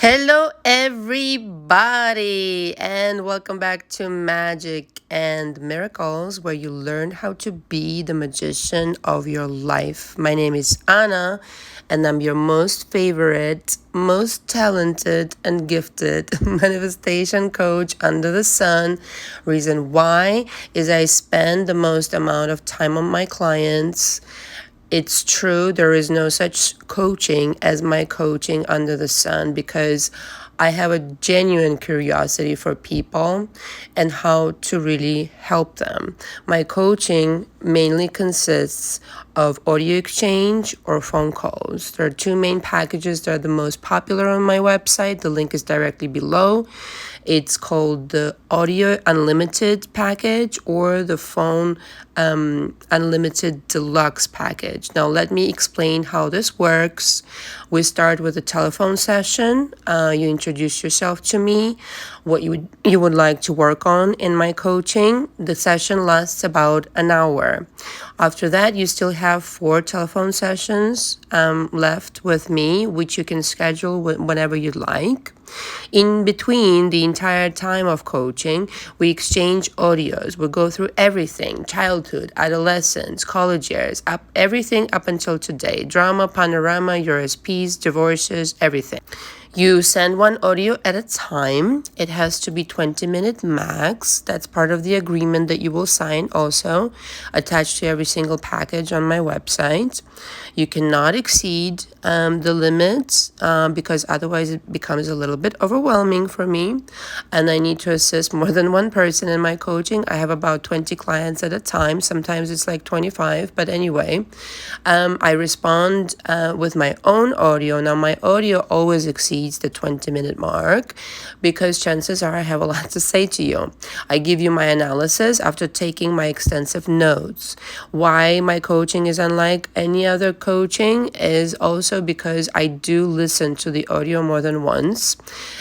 Hello, everybody, and welcome back to Magic and Miracles, where you learn how to be the magician of your life. My name is Anna, and I'm your most favorite, most talented, and gifted manifestation coach under the sun. Reason why is I spend the most amount of time on my clients. It's true, there is no such coaching as my coaching under the sun because I have a genuine curiosity for people and how to really help them. My coaching mainly consists of audio exchange or phone calls. There are two main packages that are the most popular on my website. The link is directly below. It's called the Audio Unlimited package or the Phone Unlimited Deluxe package. Now, let me explain how this works. We start with a telephone session. You introduce yourself to me, what you would like to work on in my coaching. The session lasts about an hour. After that, you still have 4 telephone sessions left with me, which you can schedule whenever you'd like. In between the entire time of coaching, we exchange audios. We go through everything: childhood, adolescence, college years, everything up until today. Drama, panorama, USPs, divorces, everything. You send one audio at a time. It has to be 20-minute max. That's part of the agreement that you will sign also, attached to every single package on my website. You cannot exceed the limits because otherwise it becomes a little bit overwhelming for me. And I need to assist more than one person in my coaching. I have about 20 clients at a time. Sometimes it's like 25. But anyway, I respond with my own audio. Now, my audio always exceeds the 20-minute mark because chances are I have a lot to say to you. I give you my analysis after taking my extensive notes. Why my coaching is unlike any other coaching is also because I do listen to the audio more than once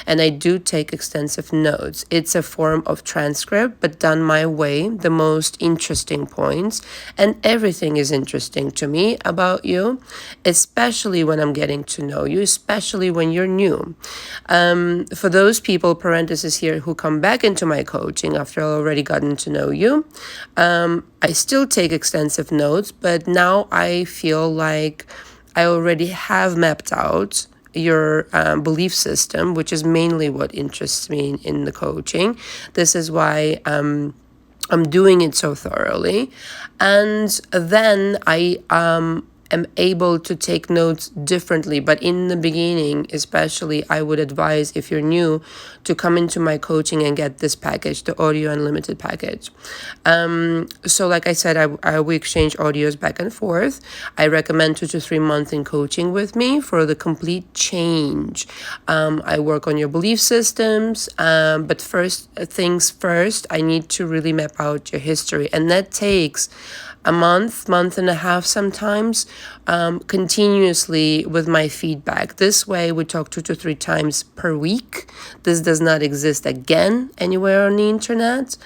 and I do take extensive notes. It's a form of transcript, but done my way, the most interesting points, and everything is interesting to me about you, especially when I'm getting to know you, especially when you're new. For those people, parentheses here, who come back into my coaching after I've already gotten to know you, I still take extensive notes, but now I feel like I already have mapped out your belief system, which is mainly what interests me in the coaching. This is why I'm doing it so thoroughly. And then I am able to take notes differently. But in the beginning, especially, I would advise, if you're new, to come into my coaching and get this package, the Audio Unlimited package. So like I said, we exchange audios back and forth. I recommend 2 to 3 months in coaching with me for the complete change. I work on your belief systems, but first things first, I need to really map out your history. And that takes a month and a half sometimes, continuously with my feedback. This way we talk 2 to 3 times per week. This does not exist again anywhere on the internet.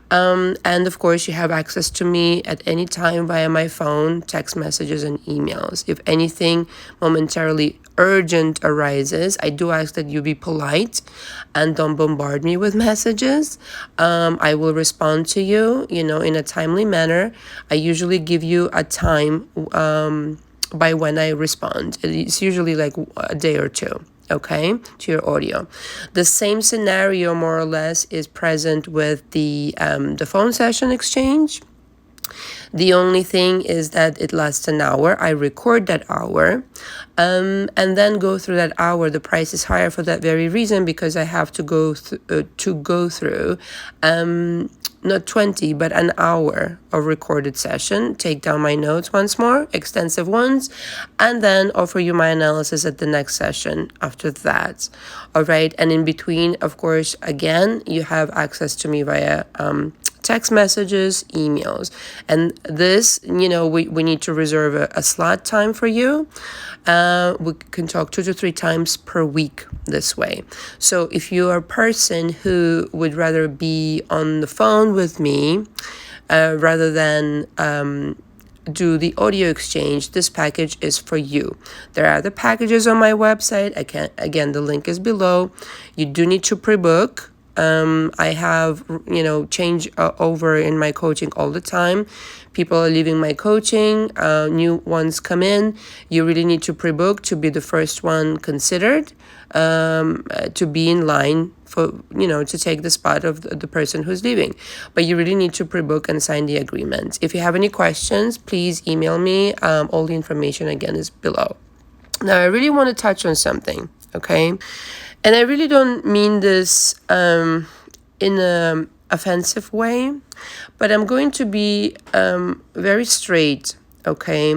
And of course you have access to me at any time via my phone, text messages, and emails. If anything momentarily urgent arises, I do ask that you be polite and don't bombard me with messages. I will respond to you, in a timely manner. I usually give you a time by when I respond. It's usually like a day or two, okay, to your audio. The same scenario, more or less, is present with the phone session exchange. The only thing is that it lasts an hour. I record that hour and then go through that hour. The price is higher for that very reason, because I have to go through not 20, but an hour of recorded session, take down my notes once more, extensive ones, and then offer you my analysis at the next session after that. All right. And in between, of course, again, you have access to me via text messages, emails. And this, we need to reserve a slot time for you. We can talk 2 to 3 times per week this way. So if you are a person who would rather be on the phone with me rather than do the audio exchange, this package is for you. There are other packages on my website. Again, the link is below. You do need to pre-book. I have, change over in my coaching all the time. People are leaving my coaching, new ones come in. You really need to pre-book to be the first one considered, to be in line for, to take the spot of the person who's leaving. But you really need to pre-book and sign the agreement. If you have any questions, please email me. All the information, again, is below. Now, I really want to touch on something, okay? And I really don't mean this in an offensive way, but I'm going to be very straight, okay?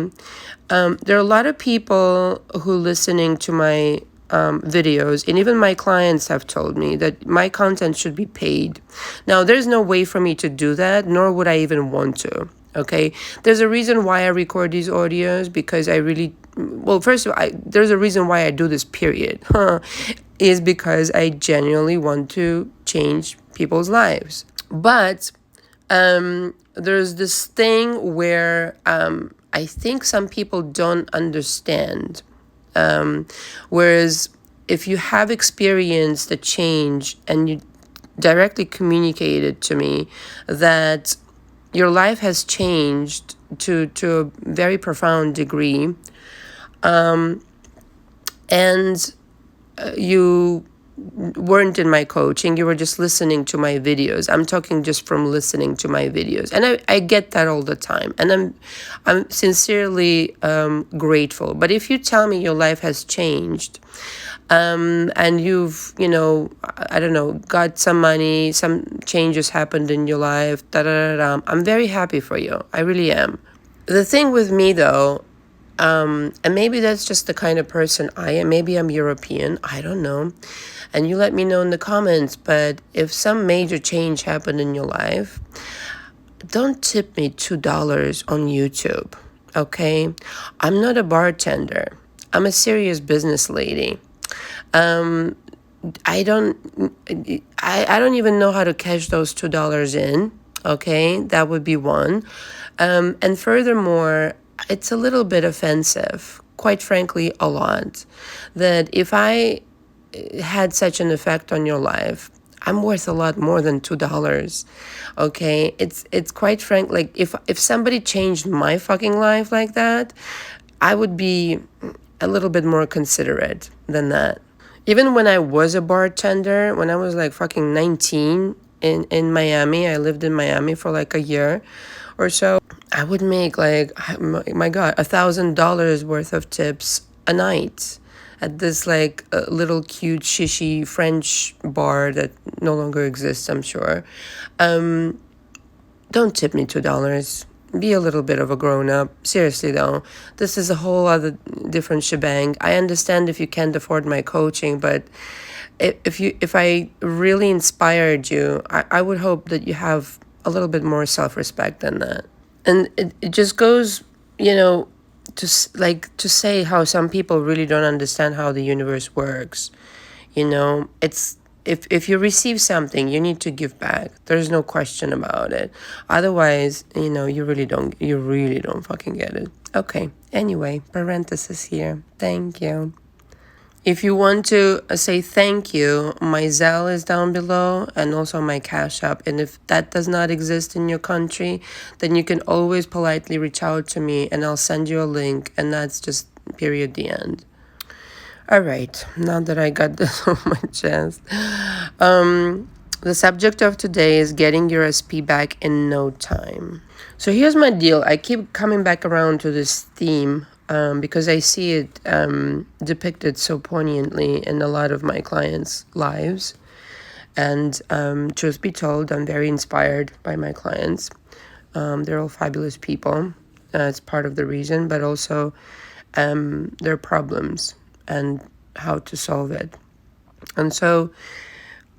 There are a lot of people who listening to my videos, and even my clients have told me that my content should be paid. Now, there's no way for me to do that, nor would I even want to. Okay, there's a reason why I record these audios, because I really, first of all, there's a reason why I do this, period, is because I genuinely want to change people's lives. But there's this thing where I think some people don't understand. Whereas if you have experienced the change and you directly communicated to me that your life has changed to a very profound degree, and you weren't in my coaching, you were just listening to my videos. I'm talking just from listening to my videos. And I get that all the time. And I'm sincerely grateful. But if you tell me your life has changed, and you've, I don't know, got some money, some changes happened in your life, I'm very happy for you. I really am. The thing with me, though, and maybe that's just the kind of person I am. Maybe I'm European. I don't know. And you let me know in the comments. But if some major change happened in your life, don't tip me $2 on YouTube, okay? I'm not a bartender. I'm a serious business lady. I don't even know how to cash those $2 in, okay? That would be one. And furthermore, it's a little bit offensive, quite frankly, a lot, that if I had such an effect on your life, I'm worth a lot more than $2, okay? It's quite frank, like, if somebody changed my fucking life like that, I would be a little bit more considerate than that. Even when I was a bartender, when I was like fucking 19 in Miami, I lived in Miami for like a year or so, I would make like, my God, $1,000 worth of tips a night at this like little cute shishy French bar that no longer exists, I'm sure. Don't tip me $2. Be a little bit of a grown-up. Seriously, though, this is a whole other different shebang. I understand if you can't afford my coaching, but if I really inspired you, I would hope that you have a little bit more self-respect than that. And it just goes, to say how some people really don't understand how the universe works. It's if you receive something, you need to give back. There's no question about it. Otherwise, you really don't fucking get it. Okay. Anyway, parenthesis here. Thank you. If you want to say thank you, my Zelle is down below, and also my Cash App. And if that does not exist in your country, then you can always politely reach out to me and I'll send you a link, and that's just period, the end. All right, now that I got this off my chest, the subject of today is getting your SP back in no time. So here's my deal. I keep coming back around to this theme because I see it depicted so poignantly in a lot of my clients' lives. And truth be told, I'm very inspired by my clients. They're all fabulous people. It's part of the reason, but also their problems and how to solve it. And so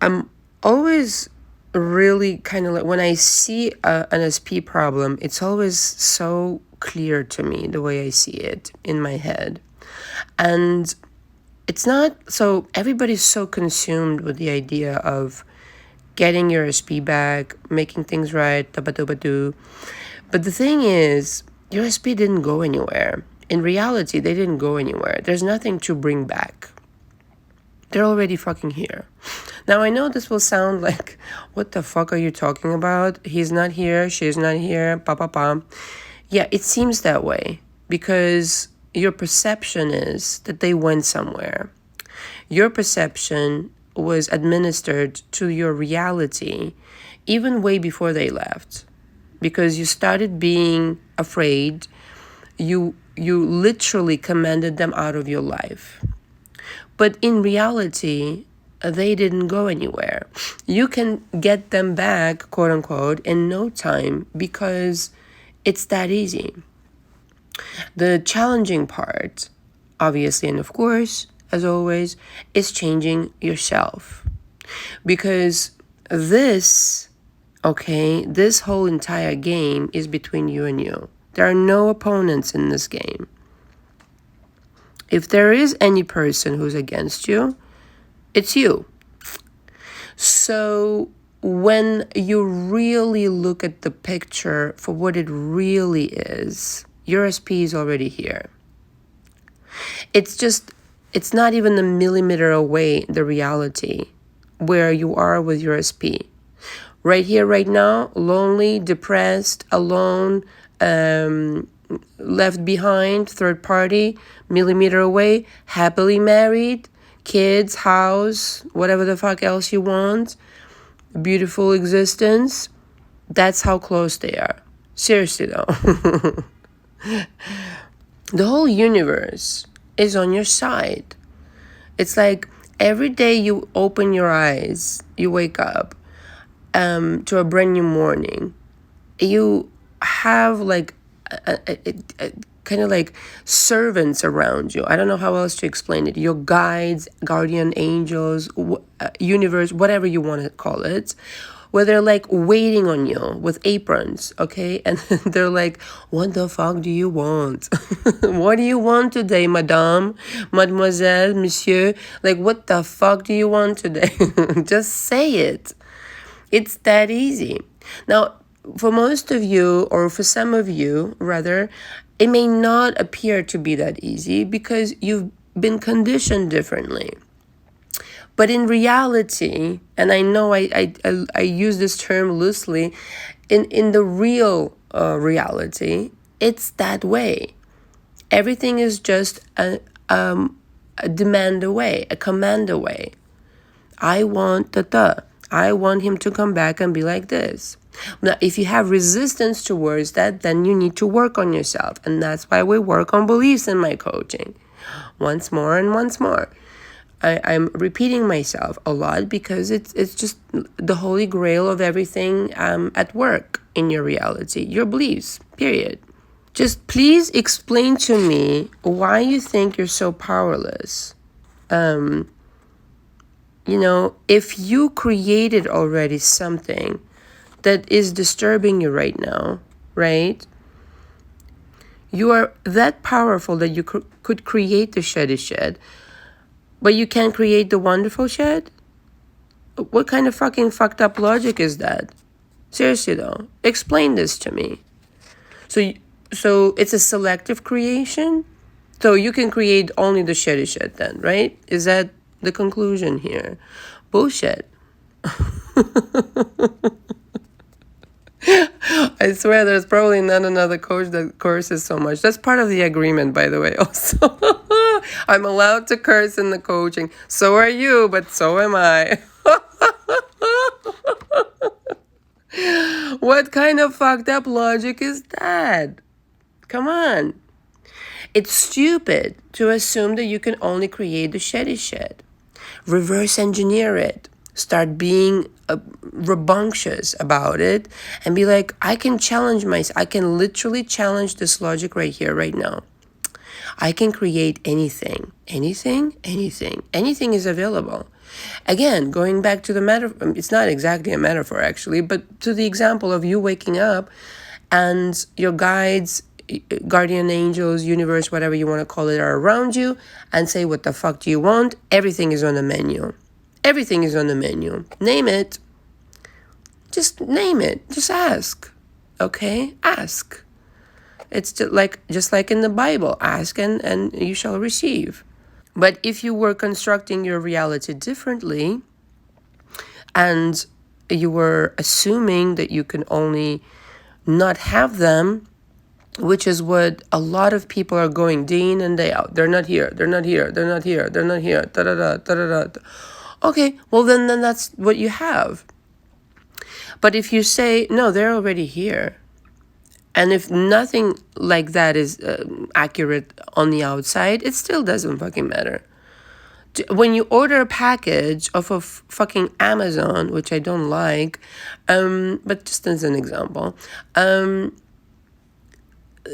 I'm always really kind of like, when I see an SP problem, it's always so clear to me the way I see it in my head. And it's not, so everybody's so consumed with the idea of getting your SP back, making things right, but the thing is, USB didn't go anywhere. In reality, they didn't go anywhere. There's nothing to bring back. They're already fucking here. Now, I know this will sound like, what the fuck are you talking about? He's not here, she's not here, pa pa pa. Yeah, it seems that way because your perception is that they went somewhere. Your perception was administered to your reality even way before they left, because you started being afraid. You literally commanded them out of your life. But in reality, they didn't go anywhere. You can get them back, quote unquote, in no time because it's that easy. The challenging part, obviously, and of course, as always, is changing yourself. Because this whole entire game is between you and you. There are no opponents in this game. If there is any person who's against you, it's you. So when you really look at the picture for what it really is, your SP is already here. It's not even a millimeter away, the reality, where you are with your SP. Right here, right now, lonely, depressed, alone, left behind, third party, millimeter away, happily married, kids, house, whatever the fuck else you want, beautiful existence. That's how close they are. Seriously though. The whole universe is on your side. It's like every day you open your eyes, you wake up to a brand new morning. You have like a kind of like servants around you. I don't know how else to explain it. Your guides, guardian angels, universe, whatever you want to call it, where they're like waiting on you with aprons, okay? And they're like, what the fuck do you want? What do you want today, madame, mademoiselle, monsieur? Like, what the fuck do you want today? Just say it. It's that easy. Now, for most of you, or for some of you, rather, it may not appear to be that easy because you've been conditioned differently. But in reality, and I know I use this term loosely, in the real reality, it's that way. Everything is just a demand away, a command away. I want I want him to come back and be like this. Now, if you have resistance towards that, then you need to work on yourself. And that's why we work on beliefs in my coaching. Once more and once more. I'm repeating myself a lot because it's just the holy grail of everything at work in your reality. Your beliefs, period. Just please explain to me why you think you're so powerless. If you created already something that is disturbing you right now, right? You are that powerful that you could create the shitty shit, but you can't create the wonderful shit? What kind of fucking fucked up logic is that? Seriously though, explain this to me. So it's a selective creation? So you can create only the shitty shit then, right? Is that the conclusion here? Bullshit. I swear there's probably not another coach that curses so much. That's part of the agreement, by the way, also. I'm allowed to curse in the coaching. So are you, but so am I. What kind of fucked up logic is that? Come on. It's stupid to assume that you can only create the shitty shit. Reverse engineer it. Start being rambunctious about it and be like, I can challenge myself. I can literally challenge this logic right here, right now. I can create anything. Anything is available. Again, going back to the metaphor, it's not exactly a metaphor actually, but to the example of you waking up and your guides, guardian angels, universe, whatever you want to call it, are around you and say, what the fuck do you want? Everything is on the menu. Everything is on the menu. Name it. Just name it. Just ask. Okay? Ask. It's just like in the Bible, ask and you shall receive. But if you were constructing your reality differently and you were assuming that you can only not have them, which is what a lot of people are going day in and day out. They're not here. They're not here. They're not here. They're not here. Da da da da da da. Okay, well then that's what you have. But if you say no, they're already here, and if nothing like that is accurate on the outside, it still doesn't fucking matter. When you order a package off of fucking Amazon, which I don't like, but just as an example,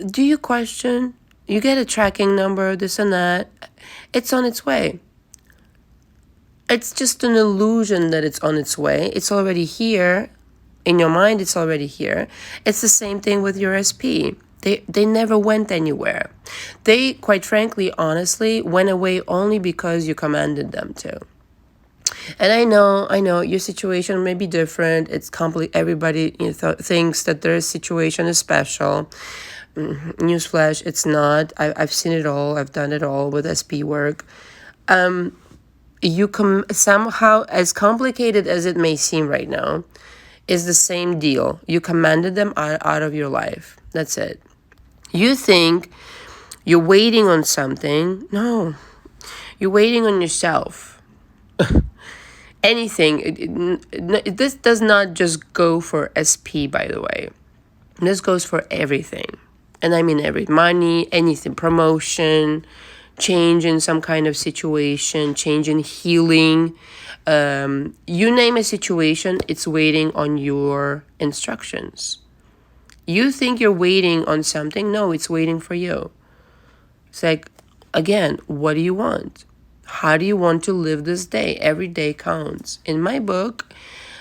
do you question? You get a tracking number, this and that. It's on its way. It's just an illusion that it's on its way. It's already here. In your mind, it's already here. It's the same thing with your SP. They never went anywhere. They, quite frankly, honestly, went away only because you commanded them to. And I know, your situation may be different. It's everybody thinks that their situation is special. Newsflash, it's not. I've seen it all. I've done it all with SP work. Somehow, as complicated as it may seem right now, is the same deal. You commanded them out of your life. That's it. You think you're waiting on something. No, you're waiting on yourself. Anything. This does not just go for SP, by the way. This goes for everything. And I mean money, anything, promotion, change in some kind of situation, change in healing. You name a situation, it's waiting on your instructions. You think you're waiting on something. No, it's waiting for you. It's like, again, what do you want? How do you want to live this day? Every day counts. In my book,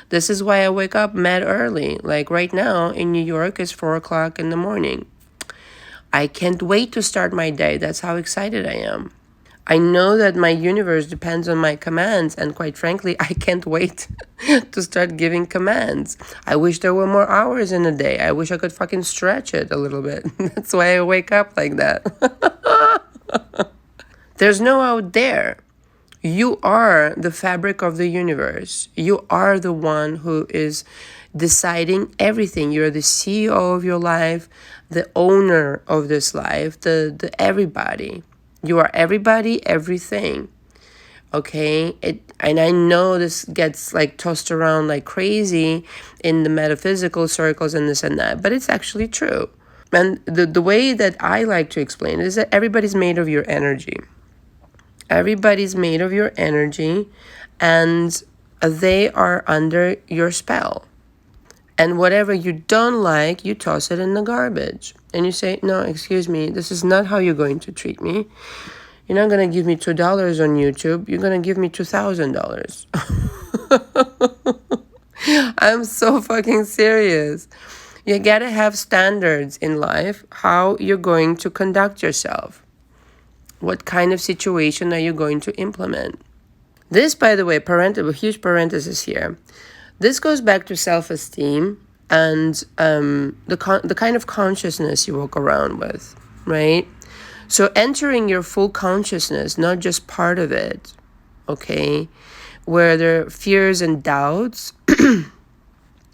this is why I wake up mad early. Like right now in New York, it's 4 o'clock in the morning. I can't wait to start my day. That's how excited I am. I know that my universe depends on my commands, and quite frankly, I can't wait to start giving commands. I wish there were more hours in a day. I wish I could fucking stretch it a little bit. That's why I wake up like that. There's no out there. You are the fabric of the universe. You are the one who is deciding everything. You're the CEO of your life, the owner of this life, the everybody. You are everybody, everything. Okay? And I know this gets like tossed around like crazy in the metaphysical circles and this and that, but it's actually true. And the way that I like to explain it is that everybody's made of your energy. Everybody's made of your energy, and they are under your spell. And whatever you don't like, you toss it in the garbage. And you say, no, excuse me, this is not how you're going to treat me. You're not going to give me $2 on YouTube. You're going to give me $2,000. I'm so fucking serious. You got to have standards in life, how you're going to conduct yourself. What kind of situation are you going to implement? This, by the way, a huge parenthesis here. This goes back to self-esteem and the kind of consciousness you walk around with, right? So entering your full consciousness, not just part of it, okay, where there are fears and doubts,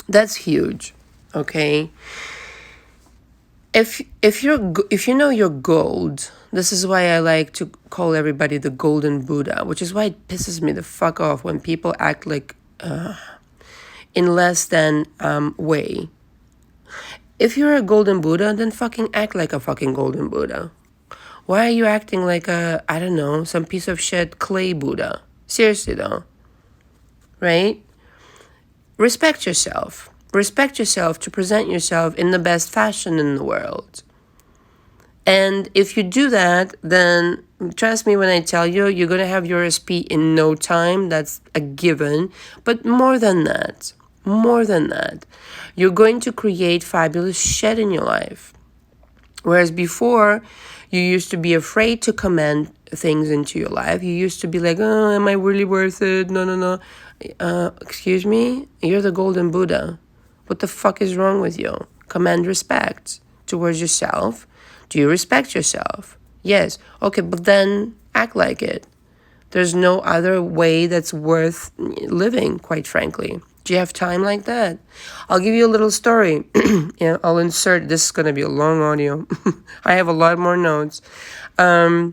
that's huge, okay? If you know your gold, this is why I like to call everybody the golden Buddha, which is why it pisses me the fuck off when people act like in less than way. If you're a golden Buddha, then fucking act like a fucking golden Buddha. Why are you acting like some piece of shit clay Buddha? Seriously though, right? Respect yourself. Respect yourself to present yourself in the best fashion in the world. And if you do that, then trust me when I tell you, you're going to have your SP in no time. That's a given. But more than that, you're going to create fabulous shit in your life. Whereas before, you used to be afraid to command things into your life. You used to be like, oh, am I really worth it? No. Excuse me? You're the golden Buddha. What the fuck is wrong with you? Command respect towards yourself Do you respect yourself? Yes. Okay, but then act like it. There's no other way that's worth living, quite frankly. Do you have time like that? I'll give you a little story. Yeah, I'll insert, this is going to be a long audio. I have a lot more notes. My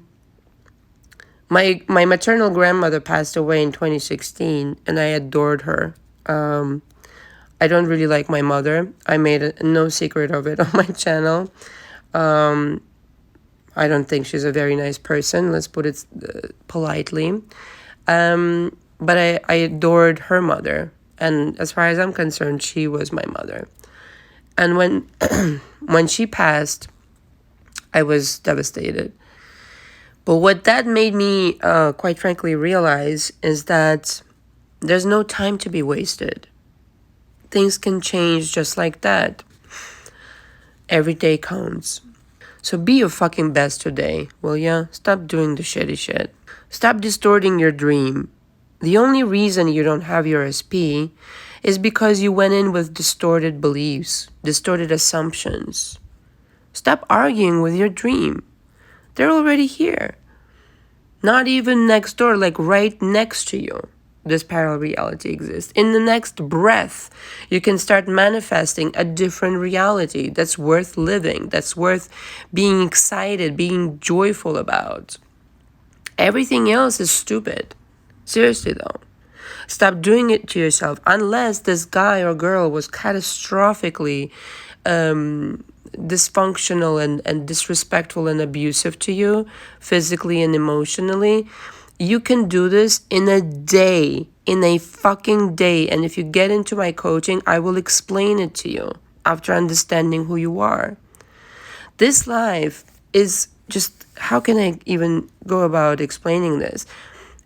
maternal grandmother passed away in 2016, and I adored her. I don't really like my mother. I made no secret of it on my channel. I don't think she's a very nice person. Let's put it politely. But I adored her mother. And as far as I'm concerned, she was my mother. And when when she passed, I was devastated. But what that made me, quite frankly, realize is that there's no time to be wasted. Things can change just like that. Every day counts. So be your fucking best today, will ya? Stop doing the shitty shit. Stop distorting your dream. The only reason you don't have your SP is because you went in with distorted beliefs, distorted assumptions. Stop arguing with your dream. They're already here. Not even next door, like right next to you. This parallel reality exists. In the next breath, you can start manifesting a different reality that's worth living, that's worth being excited, being joyful about. Everything else is stupid. Seriously though. Stop doing it to yourself unless this guy or girl was catastrophically dysfunctional and disrespectful and abusive to you, physically and emotionally. You can do this in a day, in a fucking day. And if you get into my coaching, I will explain it to you after understanding who you are. This life is just, how can I even go about explaining this?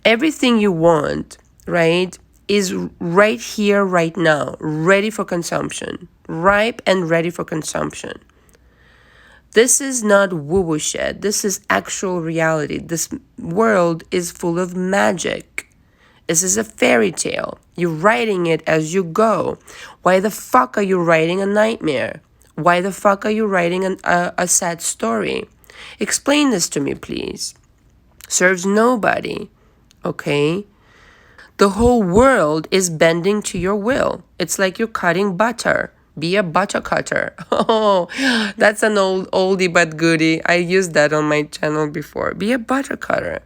Everything you want, right, is right here, right now, ready for consumption, ripe and ready for consumption. This is not woo-woo shit. This is actual reality. This world is full of magic. This is a fairy tale. You're writing it as you go. Why the fuck are you writing a nightmare? Why the fuck are you writing a sad story? Explain this to me, please. Serves nobody, okay? The whole world is bending to your will. It's like you're cutting butter. Be a butter cutter. Oh, that's an oldie but goodie. I used that on my channel before. Be a butter cutter.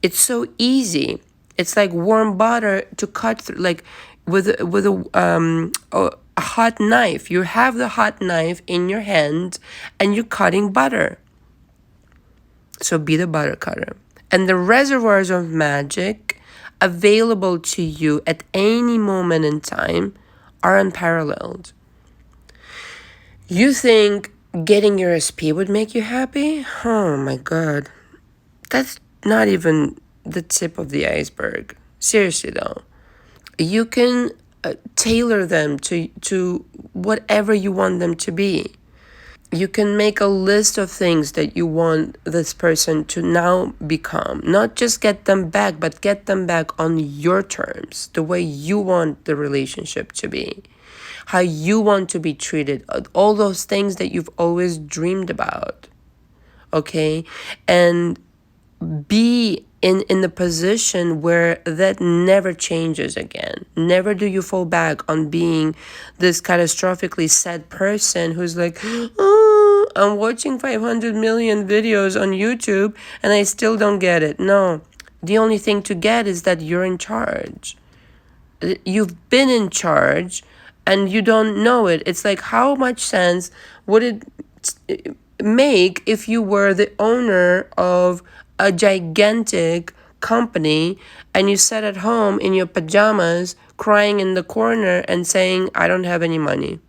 It's so easy. It's like warm butter to cut through, like with a hot knife. You have the hot knife in your hand and you're cutting butter. So be the butter cutter. And the reservoirs of magic available to you at any moment in time are unparalleled. You think getting your SP would make you happy? Oh my God. That's not even the tip of the iceberg. Seriously though. You can tailor them to whatever you want them to be. You can make a list of things that you want this person to now become. Not just get them back, but get them back on your terms, the way you want the relationship to be, how you want to be treated, all those things that you've always dreamed about, okay? And be in the position where that never changes again. Never do you fall back on being this catastrophically sad person who's like, oh, I'm watching 500 million videos on YouTube and I still don't get it. No, the only thing to get is that you're in charge. You've been in charge and you don't know it. It's like, how much sense would it make if you were the owner of a gigantic company and you sat at home in your pajamas crying in the corner and saying, I don't have any money?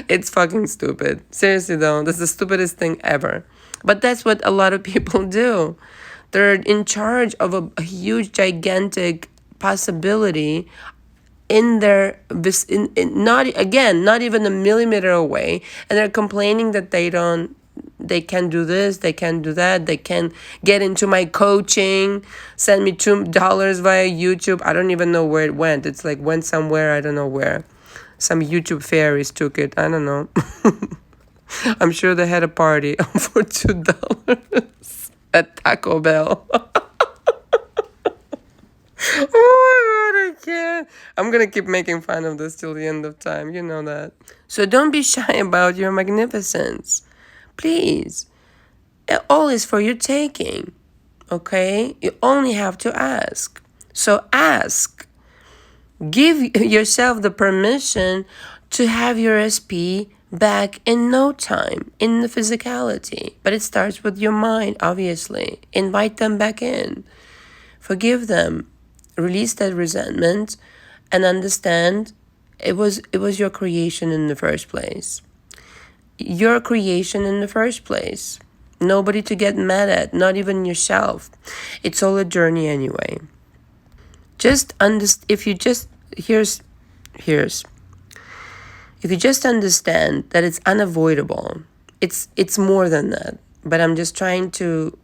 It's fucking stupid. Seriously though, that's the stupidest thing ever. But that's what a lot of people do. They're in charge of a huge, gigantic possibility in their, not even a millimeter away, and they're complaining that they can't do this, they can't do that, they can't get into my coaching, send me $2 via YouTube. I don't even know where it went. It's like went somewhere, I don't know where. Some YouTube fairies took it. I don't know. I'm sure they had a party for $2 at Taco Bell. Oh my god, I can't. I'm gonna keep making fun of this till the end of time. You know that. So don't be shy about your magnificence. Please. All is for your taking. Okay? You only have to ask. So ask. Give yourself the permission to have your SP back in no time, in the physicality. But it starts with your mind, obviously. Invite them back in. Forgive them. Release that resentment and understand it was your creation in the first place. Your creation in the first place. Nobody to get mad at, not even yourself. It's all a journey anyway. Just if you just here's if you just understand that it's unavoidable, it's more than that. But I'm just trying to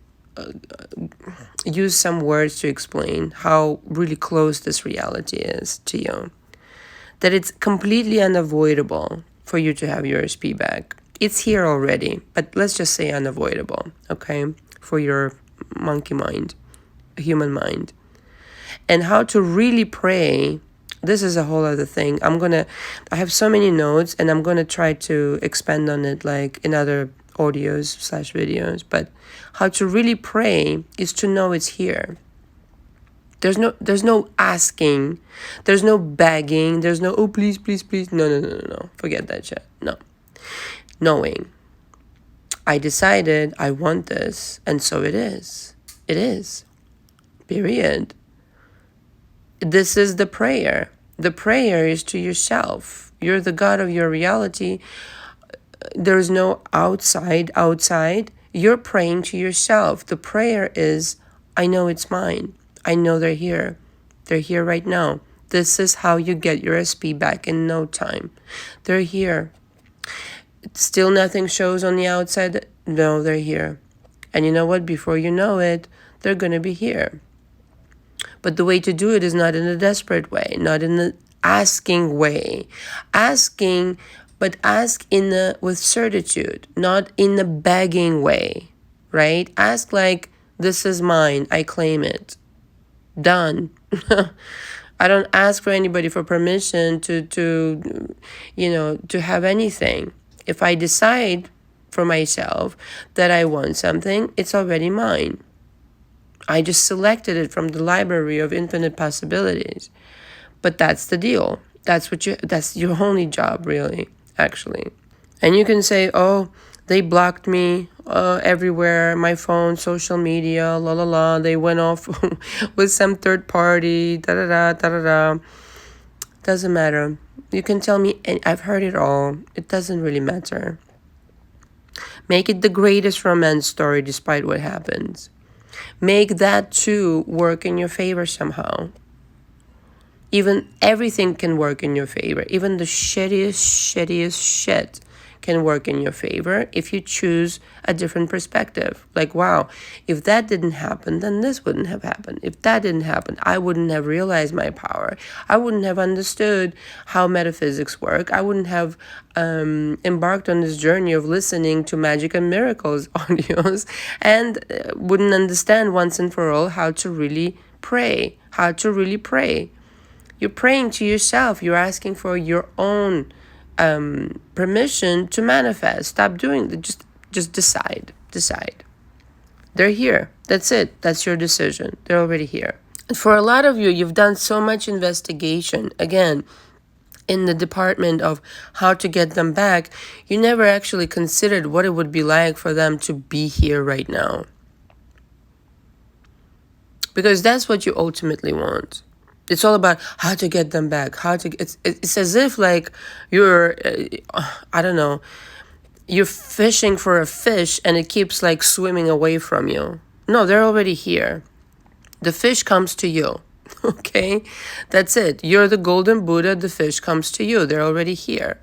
use some words to explain how really close this reality is to you. That it's completely unavoidable for you to have your SP back. It's here already, but let's just say unavoidable, okay? For your monkey mind, human mind. And how to really pray, this is a whole other thing. I have so many notes, and I'm gonna try to expand on it like in other audios/videos, but how to really pray is to know it's here. There's no asking, there's no begging, there's no, oh, please, please, please. No. Forget that shit. No. Knowing. I decided I want this, and so it is. It is. Period. This is the prayer. The prayer is to yourself. You're the God of your reality. There's no outside. You're praying to yourself. The prayer is, I know it's mine. I know they're here. They're here right now. This is how you get your SP back in no time. They're here. Still nothing shows on the outside. No, they're here. And you know what? Before you know it, they're going to be here. But the way to do it is not in a desperate way, not in the asking way. Asking, but ask with certitude, not in the begging way, right? Ask like, this is mine, I claim it. Done. I don't ask for anybody for permission to have anything. If I decide for myself that I want something, it's already mine. I just selected it from the library of infinite possibilities. But that's the deal. That's your only job, really, actually. And you can say, oh, they blocked me everywhere, my phone, social media, la la la. They went off with some third party, da da da da da da. Doesn't matter. You can tell me, and I've heard it all. It doesn't really matter. Make it the greatest romance story despite what happens. Make that too work in your favor somehow. Even everything can work in your favor. Even the shittiest shit can work in your favor if you choose a different perspective. Like, wow, if that didn't happen, then this wouldn't have happened. If that didn't happen, I wouldn't have realized my power. I wouldn't have understood how metaphysics work. I wouldn't have embarked on this journey of listening to Magic and Miracles audios and wouldn't understand once and for all how to really pray. You're praying to yourself. You're asking for your own permission to manifest. Stop doing it. Just decide. They're here. That's it. That's your decision. They're already here. And for a lot of you, you've done so much investigation. Again, in the department of how to get them back, you never actually considered what it would be like for them to be here right now. Because that's what you ultimately want. It's all about how to get them back. It's as if like you're, you're fishing for a fish and it keeps like swimming away from you. No, they're already here. The fish comes to you. Okay? That's it. You're the golden Buddha. The fish comes to you. They're already here.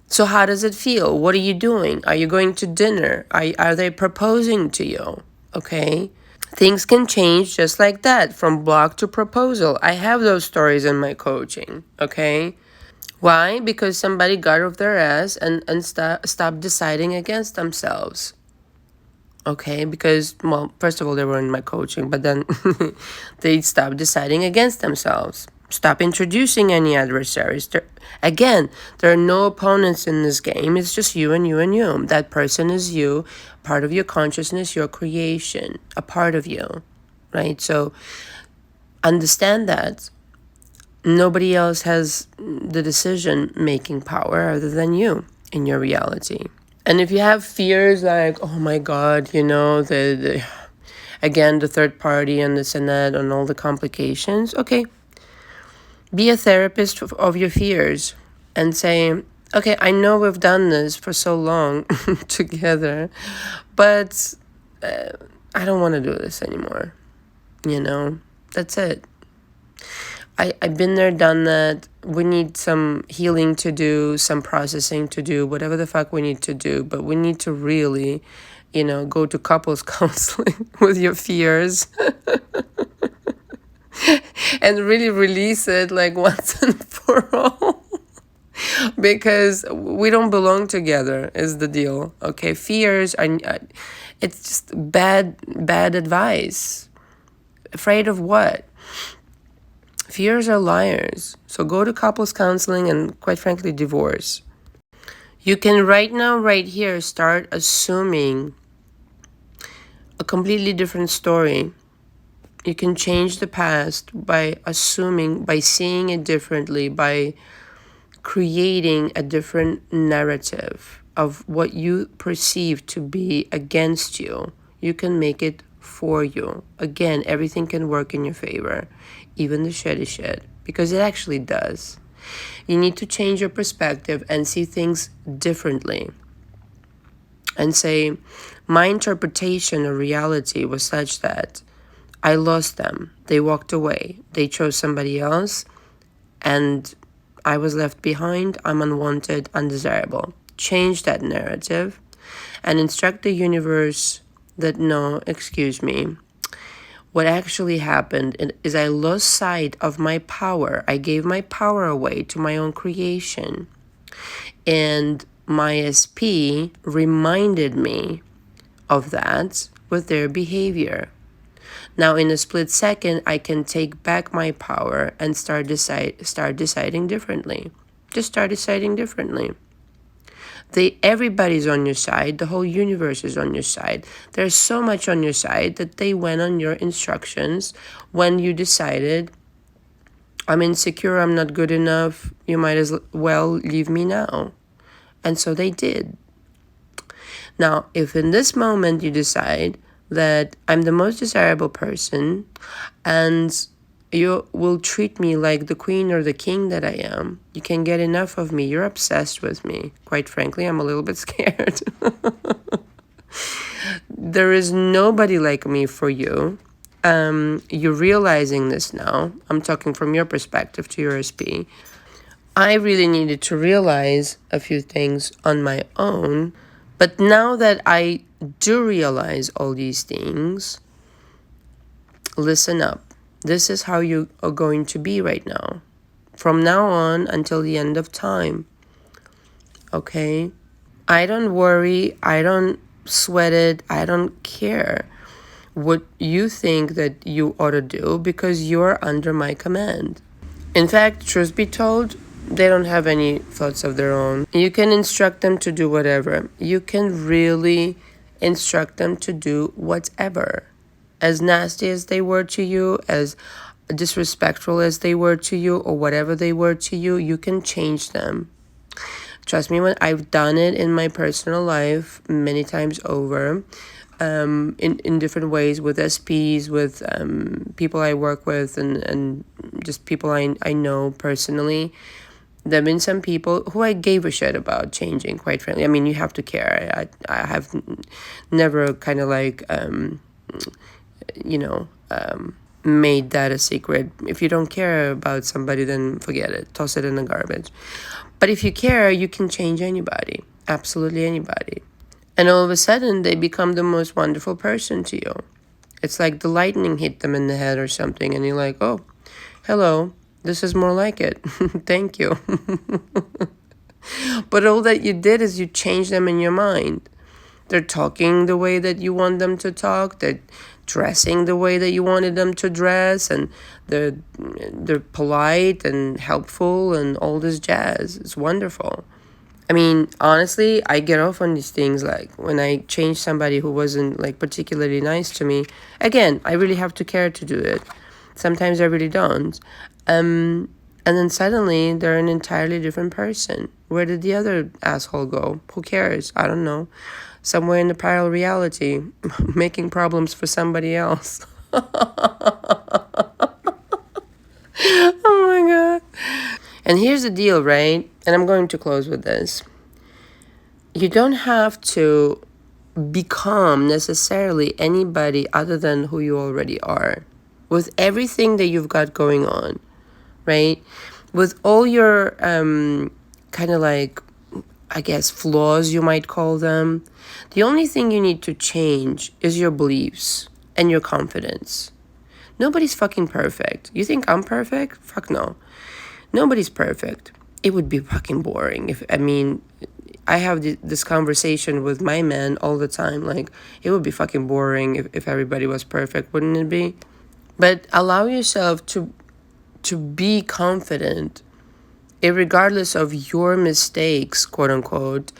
So how does it feel? What are you doing? Are you going to dinner? Are they proposing to you? Okay? Things can change just like that, from block to proposal. I have those stories in my coaching, okay? Why? Because somebody got off their ass and stopped deciding against themselves. Okay, because, well, first of all, they were in my coaching, but then they stopped deciding against themselves. Stop introducing any adversaries. Again, there are no opponents in this game. It's just you and you and you. That person is you, part of your consciousness, your creation, a part of you, right? So understand that nobody else has the decision-making power other than you in your reality. And if you have fears like, oh my God, again, the third party and this and that and all the complications, okay, be a therapist of your fears and say, okay, I know we've done this for so long together, but I don't want to do this anymore. That's it. I've been there, done that. We need some healing to do, some processing to do, whatever the fuck we need to do. But we need to really, go to couples counseling with your fears and really release it like once and for all. Because we don't belong together is the deal. Okay, fears are, it's just bad advice. Afraid of what? Fears are liars. So go to couples counseling and, quite frankly, divorce. You can right now, right here, start assuming a completely different story. You can change the past by assuming, by seeing it differently, by creating a different narrative of what you perceive to be against you. You can make it for you. Again, everything can work in your favor, even the shitty shit, because it actually does. You need to change your perspective and see things differently. And say, my interpretation of reality was such that I lost them. They walked away. They chose somebody else, and I was left behind. I'm unwanted, undesirable. Change that narrative and instruct the universe that, no, excuse me, what actually happened is I lost sight of my power. I gave my power away to my own creation. And my SP reminded me of that with their behavior. Now, in a split second, I can take back my power and start deciding differently. Just start deciding differently. Everybody's on your side. The whole universe is on your side. There's so much on your side that they went on your instructions when you decided, I'm insecure, I'm not good enough, you might as well leave me now. And so they did. Now, if in this moment you decide that I'm the most desirable person and you will treat me like the queen or the king that I am, you can get enough of me, you're obsessed with me. Quite frankly, I'm a little bit scared. There is nobody like me for you. You're realizing this now. I'm talking from your perspective to your SP. I really needed to realize a few things on my own. But now that I do realize all these things, listen up. This is how you are going to be right now. From now on until the end of time. Okay? I don't worry. I don't sweat it. I don't care what you think that you ought to do because you're under my command. In fact, truth be told, they don't have any thoughts of their own. You can instruct them to do whatever. You can really instruct them to do whatever. As nasty as they were to you, as disrespectful as they were to you, or whatever they were to you, you can change them. Trust me, when I've done it in my personal life many times over, in different ways with SPs, with people I work with, and just people I know personally. There have been some people who I gave a shit about changing, quite frankly. I mean, you have to care. I have never kind of like, made that a secret. If you don't care about somebody, then forget it. Toss it in the garbage. But if you care, you can change anybody. Absolutely anybody. And all of a sudden, they become the most wonderful person to you. It's like the lightning hit them in the head or something, and you're like, oh, hello. This is more like it. Thank you. But all that you did is you changed them in your mind. They're talking the way that you want them to talk. They're dressing the way that you wanted them to dress, and they're polite and helpful and all this jazz. It's wonderful. I mean, honestly, I get off on these things like when I change somebody who wasn't like particularly nice to me. Again, I really have to care to do it. Sometimes I really don't. And then suddenly they're an entirely different person. Where did the other asshole go? Who cares? I don't know. Somewhere in the parallel reality, making problems for somebody else. Oh my God. And here's the deal, right? And I'm going to close with this. You don't have to become necessarily anybody other than who you already are. With everything that you've got going on, right? With all your kind of like, I guess, flaws, you might call them, the only thing you need to change is your beliefs and your confidence. Nobody's fucking perfect. You think I'm perfect? Fuck no. Nobody's perfect. It would be fucking boring. I have this conversation with my man all the time. Like, it would be fucking boring if everybody was perfect, wouldn't it be? But allow yourself to be confident, regardless of your mistakes, quote unquote,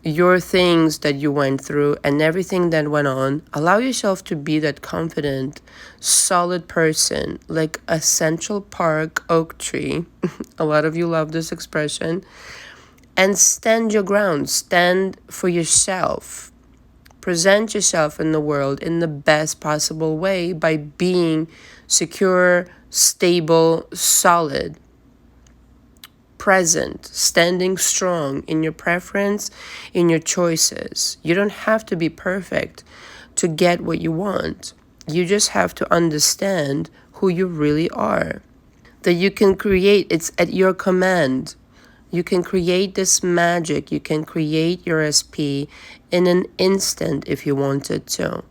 your things that you went through and everything that went on. Allow yourself to be that confident, solid person, like a Central Park oak tree. A lot of you love this expression. And stand your ground. Stand for yourself. Present yourself in the world in the best possible way by being secure, stable, solid, present, standing strong in your preference, in your choices. You don't have to be perfect to get what you want. You just have to understand who you really are. That you can create, it's at your command. You can create this magic. You can create your SP in an instant if you wanted to.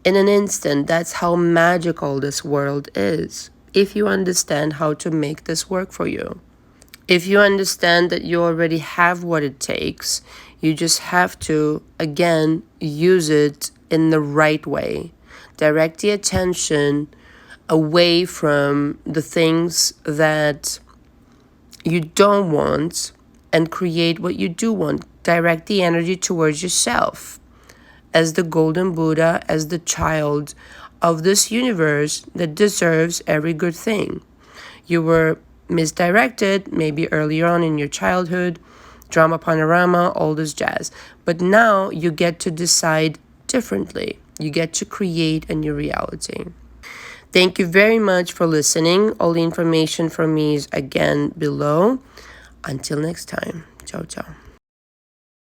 In an instant, that's how magical this world is. If you understand how to make this work for you. If you understand that you already have what it takes, you just have to, again, use it in the right way. Direct the attention away from the things that you don't want and create what you do want. Direct the energy towards yourself as the golden Buddha, as the child of this universe that deserves every good thing. You were misdirected, maybe earlier on in your childhood, drama panorama, all this jazz. But now you get to decide differently. You get to create a new reality. Thank you very much for listening. All the information from me is again below. Until next time. Ciao, ciao.